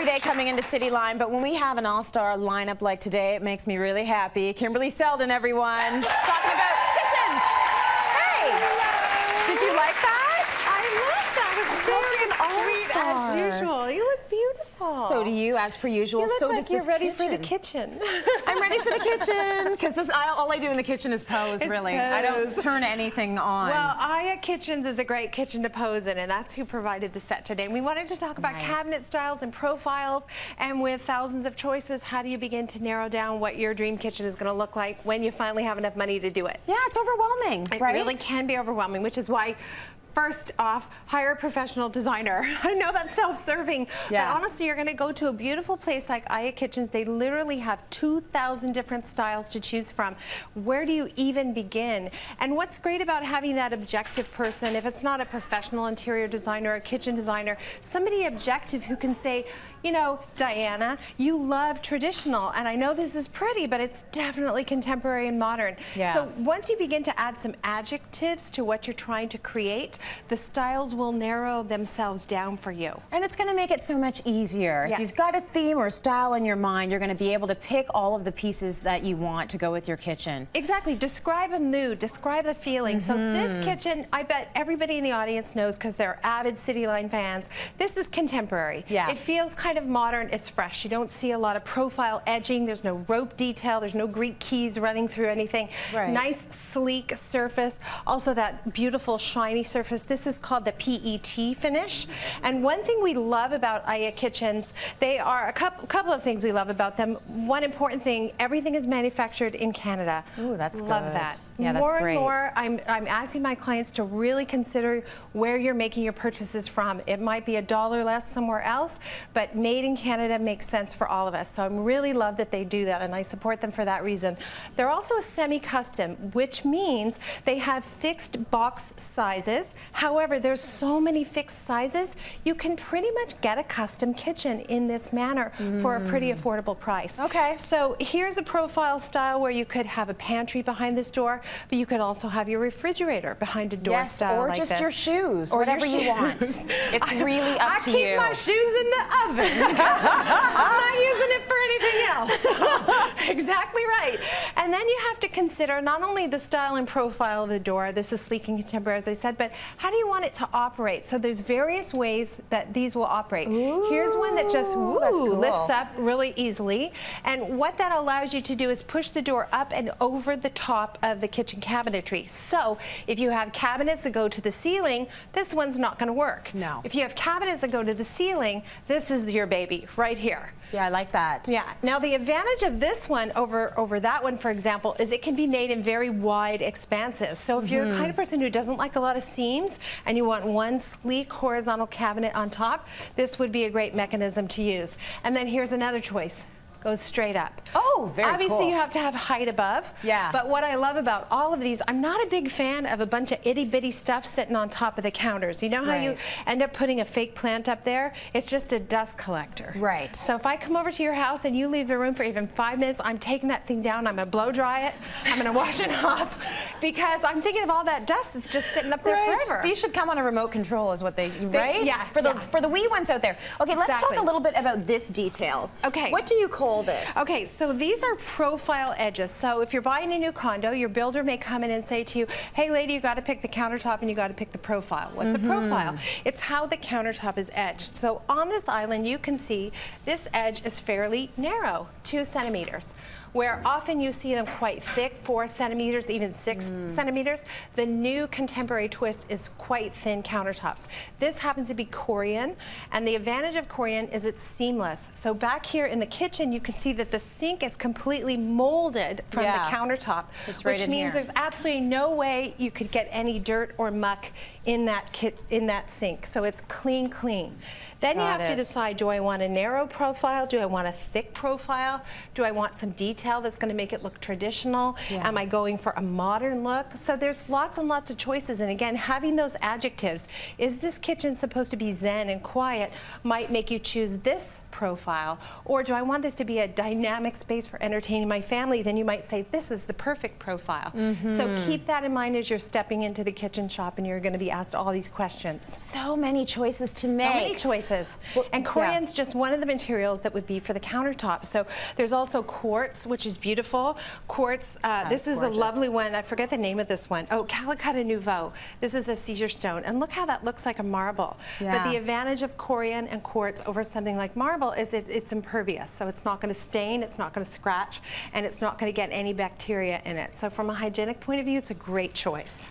every day coming into City Line, but when we have an all-star lineup like today, it makes me really happy. Kimberley Seldon, everyone. Talking about kitchens. Hey! Hello. Did you like that? I love that. It was very sweet as usual. You look beautiful. So do you, as per usual. You look so like does you're this ready kitchen. for the kitchen. I'm ready for the kitchen because all I do in the kitchen is pose. It's really, pose. I don't turn anything on. Well, Aya Kitchens is a great kitchen to pose in, and that's who provided the set today. And we wanted to talk about cabinet styles and profiles, and with thousands of choices, how do you begin to narrow down what your dream kitchen is going to look like when you finally have enough money to do it? Yeah, it's overwhelming. It right? really can be overwhelming, which is why first off, hire a professional designer. I know that's self-serving, but honestly, you're going to go to a beautiful place like Aya Kitchens. They literally have 2,000 different styles to choose from. Where do you even begin? And what's great about having that objective person, if it's not a professional interior designer or a kitchen designer, somebody objective who can say, you know, Diana, you love traditional, and I know this is pretty, but it's definitely contemporary and modern. Yeah. So once you begin to add some adjectives to what you're trying to create, the styles will narrow themselves down for you. And it's going to make it so much easier. Yes. If you've got a theme or style in your mind, you're going to be able to pick all of the pieces that you want to go with your kitchen. Exactly. Describe a mood, describe a feeling. So this kitchen, I bet everybody in the audience knows because they're avid City Line fans, this is contemporary. Yeah. It feels kind of modern, it's fresh. You don't see a lot of profile edging, there's no rope detail, there's no Greek keys running through anything. Right. Nice, sleek surface. Also that beautiful, shiny surface. This is called the PET finish. And one thing we love about Aya Kitchens, they are a couple of things we love about them. One important thing, everything is manufactured in Canada. Ooh, that's love good. that. Yeah, that's more great. and more, I'm asking my clients to really consider where you're making your purchases from. It might be $1 less somewhere else, but made in Canada makes sense for all of us. So I really love that they do that, and I support them for that reason. They're also a semi-custom, which means they have fixed box sizes. However, there's so many fixed sizes, you can pretty much get a custom kitchen in this manner for a pretty affordable price. Okay. So here's a profile style where you could have a pantry behind this door, but you could also have your refrigerator behind a door style or like just this. your shoes, or whatever your you want. It's really up to you. I keep my shoes in the oven because I'm not using it for anything else. Exactly right. And then you have to consider not only the style and profile of the door, this is sleek and contemporary as I said, but how do you want it to operate? So there's various ways that these will operate. Ooh, here's one that just cool. lifts up really easily. And what that allows you to do is push the door up and over the top of the kitchen cabinetry. So if you have cabinets that go to the ceiling, this one's not going to work. No. If you have cabinets that go to the ceiling, this is your baby right here. Yeah, I like that. Yeah. Now the advantage of this one over that one, for example, is it can be made in very wide expanses. So if you're the kind of person who doesn't like a lot of seams and you want one sleek horizontal cabinet on top, this would be a great mechanism to use. And then here's another choice. Goes straight up. Oh, very Obviously, cool. you have to have height above. Yeah. But what I love about all of these, I'm not a big fan of a bunch of itty-bitty stuff sitting on top of the counters. You know how you end up putting a fake plant up there? It's just a dust collector. Right. So if I come over to your house and you leave the room for even 5 minutes, I'm taking that thing down, I'm gonna blow dry it, I'm gonna wash it off, because I'm thinking of all that dust that's just sitting up there forever. These should come on a remote control is what they, right? Yeah. For the wee ones out there. Okay, let's talk a little bit about this detail. Okay. What do you call this? Okay, so these are profile edges. So if you're buying a new condo, your builder may come in and say to you, hey lady, you gotta pick the countertop and you gotta pick the profile. What's a profile? It's how the countertop is edged. So on this island, you can see this edge is fairly narrow, 2 centimeters. Where often you see them quite thick, 4 centimeters, even 6 centimeters. The new contemporary twist is quite thin countertops. This happens to be Korean, and the advantage of Korean is it's seamless. So back here in the kitchen, you can see that the sink is completely molded from the countertop, which means there's absolutely no way you could get any dirt or muck in that sink. So it's clean, clean. Then you have to decide, do I want a narrow profile? Do I want a thick profile? Do I want some detail that's going to make it look traditional? Am I going for a modern look? So there's lots and lots of choices. And again, having those adjectives, is this kitchen supposed to be zen and quiet, might make you choose this profile? Or do I want this to be a dynamic space for entertaining my family? Then you might say, this is the perfect profile. So keep that in mind as you're stepping into the kitchen shop and you're going to be asked all these questions. So many choices to make. So many choices. Well, and Corian's just one of the materials that would be for the countertop. So there's also quartz, which is beautiful. Quartz, this is gorgeous. a lovely one. I forget the name of this one. Oh, Calicut Nouveau. This is a Caesar stone. And look how that looks like a marble. Yeah. But the advantage of Corian and quartz over something like marble is it's impervious. So it's not going to stain, it's not going to scratch, and it's not going to get any bacteria in it. So from a hygienic point of view, it's a great choice.